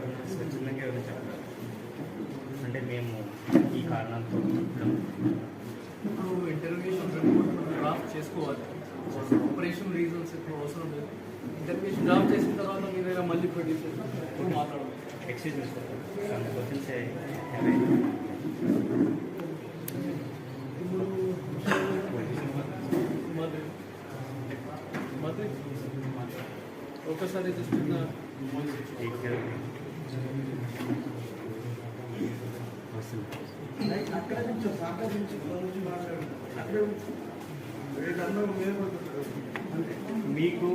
ఎవరైనా స్వచ్ఛందంగా ఎవరైనా చెప్తారు అంటే మేము ఈ కారణాలతో ఇప్పుడు ఇంటర్వ్యూషన్ రిపోర్ట్ డ్రాఫ్ట్ చేసుకోవాలి. ఆపరేషన్ రీజన్స్ ఇప్పుడు అవసరం లేదు. ఇంటర్వ్యూషన్ డ్రాఫ్ట్ చేసిన తర్వాత మీ దగ్గర మళ్ళీ ప్రొడ్యూస్ చేసి మాట్లాడాలి. ఎక్స్క్యూజ్ మీ సార్ క్వశ్చన్స్ ఇప్పుడు మధ్య ఒకసారి చూస్తున్నా అక్కడ నుంచి అక్కడ మీకు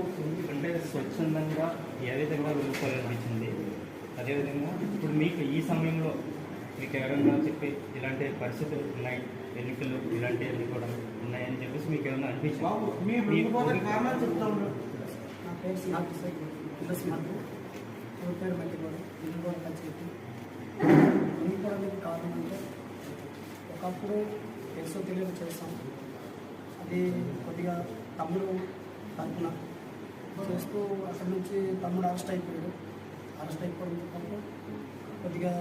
అంటే స్వచ్ఛందంగా ఏ విధంగా వెళ్ళిపోవాలనిపించింది, అదేవిధంగా ఇప్పుడు మీకు ఈ సమయంలో మీకు ఎవరైనా చెప్పి ఇలాంటి పరిస్థితులు ఉన్నాయి, ఎన్నికలు ఇలాంటివన్నీ కూడా ఉన్నాయని చెప్పేసి మీకు ఏమైనా అనిపించింది? కారణాలు చెప్తా ఉన్నారు. నా పేరు శ్రీమతి ఊరి పేరు మట్టిగోడు ఇల్లు కూడా కలిసి ఎన్నుకోవడానికి కారణం అంటే ఒకప్పుడు తెలుసో తెలియదు చేస్తాం. అది కొద్దిగా తమ్ముడు తరపున చేస్తూ అక్కడి నుంచి తమ్ముడు అరెస్ట్ అయిపోయాడు. అరెస్ట్ అయిపోవడంతో పాటు కొద్దిగా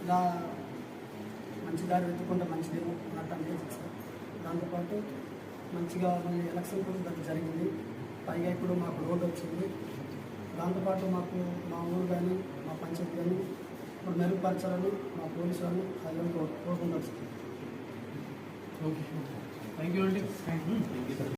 ఇలా మంచి దారి వెతుక్కుంటే మంచిదేమో అన్నట్టు అనిపించింది సార్. దాంతోపాటు మంచిగా మళ్ళీ ఎలక్షన్ కూడా జరిగింది. పైగా ఇప్పుడు మాకు రోడ్డు వచ్చింది. దాంతోపాటు మాకు మా ఊరు కానీ మా పంచాయతీ కానీ ఇప్పుడు మెరుగుపరచాలని మా పోలీసు వాళ్ళు అది కోరుకుంటారు సార్. ఓకే, థ్యాంక్ యూ అండి.